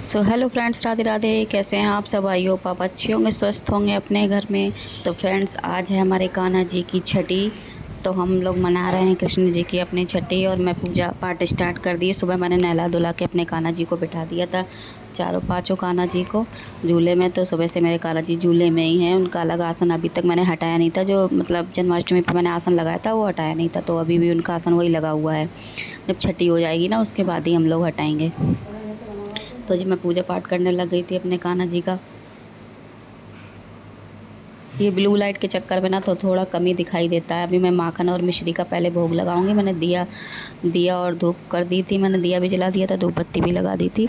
So hello friends, Radhe Radhe. कैसे हैं आप सब? आई होप आप अच्छे होंगे, स्वस्थ होंगे अपने घर में। तो फ्रेंड्स, आज है हमारे कान्हा जी की छठी। तो हम लोग मना रहे हैं कृष्ण जी की अपनी छठी। और मैं पूजा पाठ स्टार्ट कर दी। सुबह मैंने नहला धुला के अपने कान्हा जी को बिठा दिया था, चारों पाँचों कान्हा जी को झूले में। तो सुबह से मेरे कान्हा जी झूले में ही हैं। उनका अलग आसन अभी तक मैंने हटाया नहीं था। जो मतलब जन्माष्टमी पर मैंने आसन लगाया था वो हटाया नहीं था, तो अभी भी उनका आसन वही लगा हुआ है। जब छठी हो जाएगी ना, उसके बाद ही हम लोग हटाएंगे। तो जी मैं पूजा पाठ करने लग गई थी अपने कान्हा जी का। ये ब्लू लाइट के चक्कर में ना तो थोड़ा कम ही दिखाई देता है। अभी मैं माखन और मिश्री का पहले भोग लगाऊंगी। मैंने दिया दिया और धूप कर दी थी। मैंने दिया भी जला दिया था, धूप बत्ती भी लगा दी थी।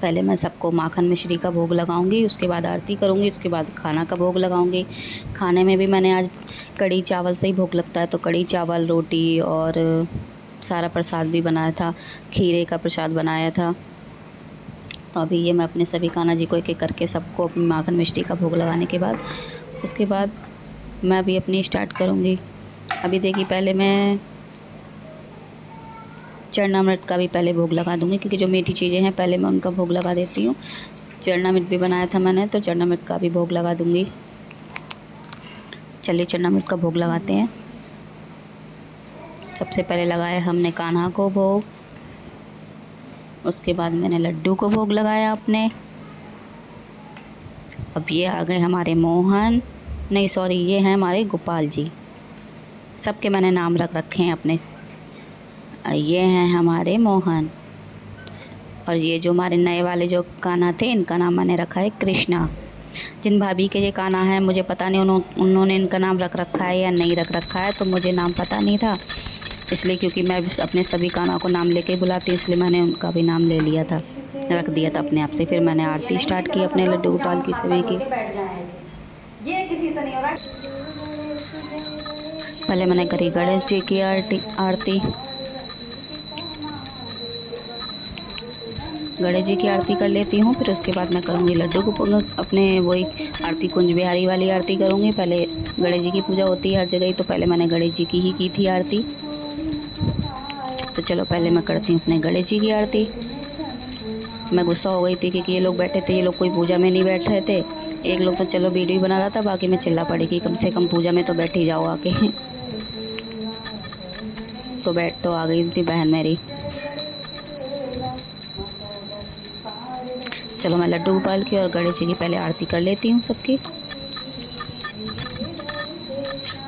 पहले मैं सबको माखन मिश्री का भोग लगाऊंगी, उसके बाद आरती करूंगी, उसके बाद खाना का भोग लगाऊंगी। खाने में भी मैंने आज कढ़ी चावल से ही भोग लगता है, तो कढ़ी चावल, रोटी और सारा प्रसाद भी बनाया था। खीरे का प्रसाद बनाया था। तो अभी ये मैं अपने सभी कान्हा जी को एक एक करके सबको अपनी माखन मिश्री का भोग लगाने के बाद उसके बाद मैं अभी अपनी स्टार्ट करूँगी। अभी देखिए, पहले मैं चरणामृत का भी पहले भोग लगा दूँगी, क्योंकि जो मीठी चीज़ें हैं पहले मैं उनका भोग लगा देती हूँ। चरणामृत भी बनाया था मैंने, तो चरणामृत का भी भोग लगा दूँगी। चलिए चरणामृत का भोग लगाते हैं। सबसे पहले लगाया हमने कान्हा को भोग, उसके बाद मैंने लड्डू को भोग लगाया अपने। अब ये आ गए हमारे मोहन, नहीं सॉरी, ये हैं हमारे गोपाल जी। सबके मैंने नाम रख रखे हैं अपने। ये हैं हमारे मोहन। और ये जो हमारे नए वाले जो कान्हा थे, इनका नाम मैंने रखा है कृष्णा। जिन भाभी के ये कान्हा है, मुझे पता नहीं उन्होंने इनका नाम रख रखा है या नहीं रख रखा है, तो मुझे नाम पता नहीं था। इसलिए क्योंकि मैं अपने सभी कान्हा को नाम लेके बुलाती हूँ, इसलिए मैंने उनका भी नाम ले लिया था, रख दिया था अपने आप से। फिर मैंने आरती स्टार्ट की अपने लड्डू गोपाल की सभी की। ये किसी से नहीं हो रहा। पहले मैंने करी गणेश जी की आरती। गणेश जी की आरती कर लेती हूँ, फिर उसके बाद मैं करूँगी लड्डू को अपने वही आरती, कुंज बिहारी वाली आरती करूँगी। पहले गणेश जी की पूजा होती है हर जगह ही, तो पहले मैंने गणेश जी की ही की थी आरती। तो चलो पहले मैं करती हूँ अपने गणेश जी की आरती। मैं गुस्सा हो गई थी क्योंकि ये लोग बैठे थे, ये लोग कोई पूजा में नहीं बैठ रहे थे। एक लोग तो चलो वीडियो बना रहा था, बाकी मैं चिल्ला पड़ी कि कम से कम पूजा में तो बैठ ही जाओ आके। तो बैठ तो आ गई थी बहन मेरी। चलो मैं लड्डू गोपाल की और गणेश जी की पहले आरती कर लेती हूँ सबकी।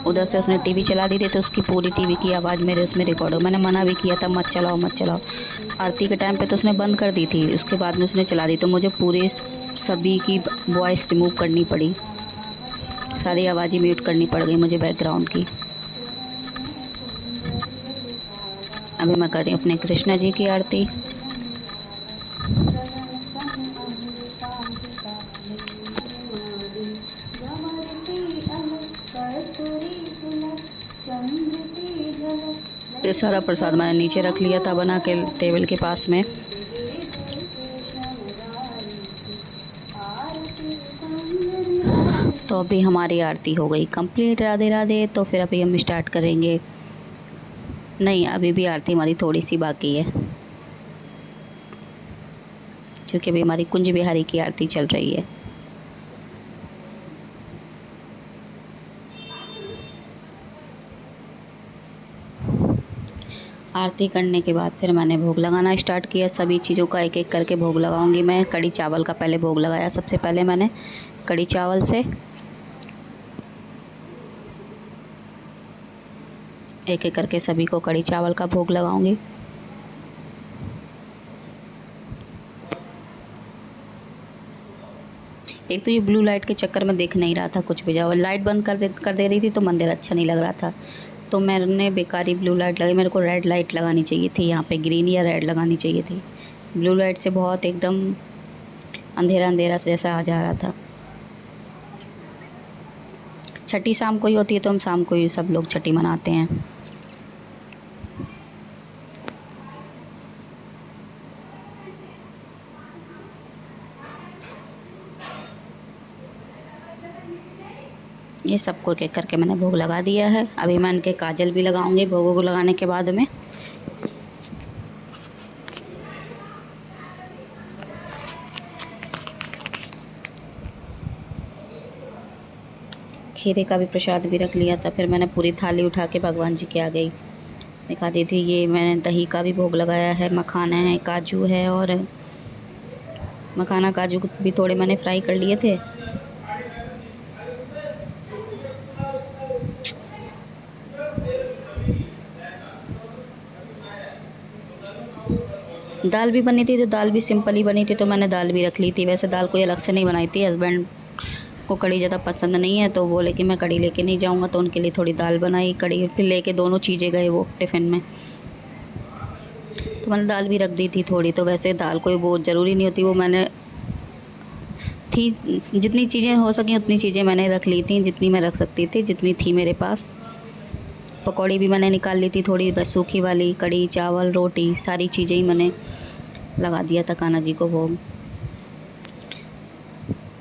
उधर से उसने टीवी चला दी थी, तो उसकी पूरी टीवी की आवाज़ मेरे उसमें रिकॉर्ड हो। मैंने मना भी किया था, मत चलाओ मत चलाओ। आरती के टाइम पे तो उसने बंद कर दी थी, उसके बाद में उसने चला दी, तो मुझे पूरी सभी की वॉइस रिमूव करनी पड़ी। सारी आवाज़ें म्यूट करनी पड़ गई मुझे बैकग्राउंड की। अभी मैं कर रही हूँ अपने कृष्णा जी की आरती। ये सारा प्रसाद मैंने नीचे रख लिया था बना के टेबल के पास में। तो अभी हमारी आरती हो गई कंप्लीट, राधे राधे। तो फिर अभी हम स्टार्ट करेंगे। नहीं, अभी भी आरती हमारी थोड़ी सी बाकी है, क्योंकि अभी हमारी कुंज बिहारी की आरती चल रही है। आरती करने के बाद फिर मैंने भोग लगाना स्टार्ट किया। सभी चीज़ों का एक एक करके भोग लगाऊंगी मैं। कढ़ी चावल का पहले भोग लगाया, सबसे पहले मैंने कढ़ी चावल से एक एक करके सभी को कढ़ी चावल का भोग लगाऊंगी। एक तो ये ब्लू लाइट के चक्कर में दिख नहीं रहा था कुछ भी। जाओ लाइट बंद कर दे रही थी, तो मंदिर अच्छा नहीं लग रहा था। तो मैंने बेकारी ब्लू लाइट लगाई। मेरे को रेड लाइट लगानी चाहिए थी, यहाँ पे ग्रीन या रेड लगानी चाहिए थी। ब्लू लाइट से बहुत एकदम अंधेरा अंधेरा जैसा आ जा रहा था। छठी शाम को ही होती है, तो हम शाम को ही सब लोग छठी मनाते हैं। ये सबको एक एक करके मैंने भोग लगा दिया है। अभी मैं इनके काजल भी लगाऊंगी भोगों को लगाने के बाद में। खीरे का भी प्रसाद भी रख लिया था। फिर मैंने पूरी थाली उठा के भगवान जी के आ गई, दिखा दी थी। ये मैंने दही का भी भोग लगाया है, मखाना है, काजू है, और मखाना काजू भी थोड़े मैंने फ्राई कर लिए थे। दाल भी बनी थी, तो दाल भी सिंपल ही बनी थी, तो मैंने दाल भी रख ली थी। वैसे दाल कोई अलग से नहीं बनाई थी, हस्बैंड को कड़ी ज़्यादा पसंद नहीं है, तो बोले कि मैं कड़ी लेके नहीं जाऊंगा, तो उनके लिए थोड़ी दाल बनाई। कड़ी फिर लेके दोनों चीज़ें गए वो टिफ़िन में, तो मैंने दाल भी रख दी थी थोड़ी। तो वैसे दाल कोई बहुत ज़रूरी नहीं होती, वो मैंने थी जितनी चीज़ें हो सकें उतनी चीज़ें मैंने रख ली थी, जितनी मैं रख सकती थी, जितनी थी मेरे पास। पकौड़ी भी मैंने निकाल ली थी थोड़ी, बस सूखी वाली। कड़ी, चावल, रोटी, सारी चीज़ें ही मैंने लगा दिया था कान्हा जी को भोग।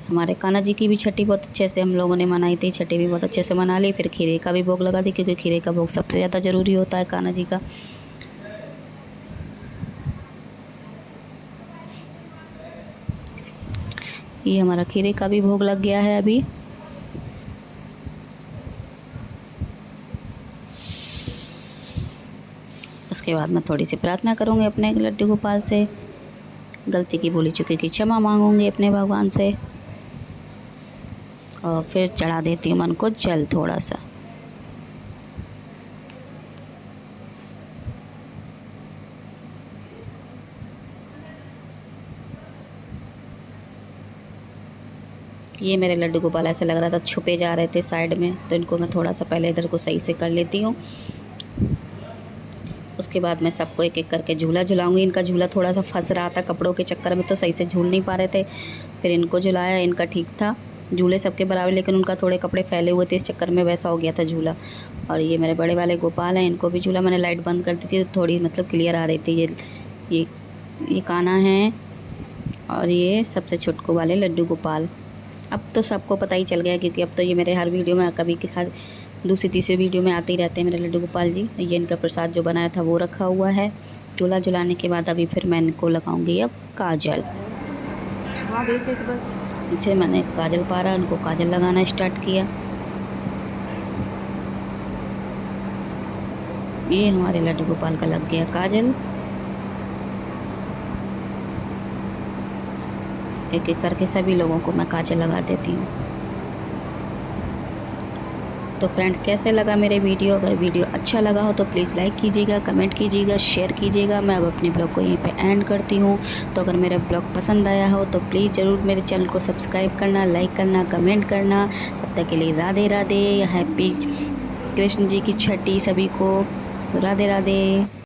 हमारे कान्हा जी की भी छठी बहुत अच्छे से हम लोगों ने मनाई थी, छठी भी बहुत अच्छे से मना ली। फिर खीरे का भी भोग लगा दी, क्योंकि खीरे का भोग सबसे ज़्यादा ज़रूरी होता है कान्हा जी का। ये हमारा खीरे का भी भोग लग गया है अभी। उसके बाद मैं थोड़ी सी प्रार्थना करूँगी अपने लड्डू गोपाल से, गलती की भूली चुकी की क्षमा मांगूंगी अपने भगवान से, और फिर चढ़ा देती हूँ मन को जल थोड़ा सा। ये मेरे लड्डू गोपाल ऐसे लग रहा था छुपे जा रहे थे साइड में, तो इनको मैं थोड़ा सा पहले इधर को सही से कर लेती हूँ। उसके बाद मैं सबको एक एक करके झूला झुलाऊंगी। इनका झूला थोड़ा सा फंस रहा था कपड़ों के चक्कर में, तो सही से झूल नहीं पा रहे थे। फिर इनको झुलाया, इनका ठीक था, झूले सबके बराबर, लेकिन उनका थोड़े कपड़े फैले हुए थे, इस चक्कर में वैसा हो गया था झूला। और ये मेरे बड़े वाले गोपाल हैं, इनको भी झूला मैंने लाइट बंद कर दी थी, तो थोड़ी मतलब क्लियर आ रही थी। ये कान्हा है, और ये सबसे छुटकू वाले लड्डू गोपाल। अब तो सबको पता ही चल गया, क्योंकि अब तो ये मेरे हर वीडियो में, कभी हर दूसरी तीसरी वीडियो में आते ही रहते हैं मेरे लड्डू गोपाल जी। ये इनका प्रसाद जो बनाया था वो रखा हुआ है। झूला झुलाने के बाद अभी फिर मैं इनको लगाऊंगी अब काजल। फिर मैंने काजल पारा, उनको काजल लगाना स्टार्ट किया। ये हमारे लड्डू गोपाल का लग गया काजल। एक एक करके सभी लोगों को मैं काजल लगा देती हूँ। तो फ्रेंड, कैसे लगा मेरे वीडियो? अगर वीडियो अच्छा लगा हो तो प्लीज़ लाइक कीजिएगा, कमेंट कीजिएगा, शेयर कीजिएगा। मैं अब अपने ब्लॉग को यहीं पे एंड करती हूँ। तो अगर मेरा ब्लॉग पसंद आया हो तो प्लीज़ ज़रूर मेरे चैनल को सब्सक्राइब करना, लाइक करना, कमेंट करना। तब तक के लिए राधे राधे। हैप्पी कृष्ण जी की छठी सभी को। राधे राधे।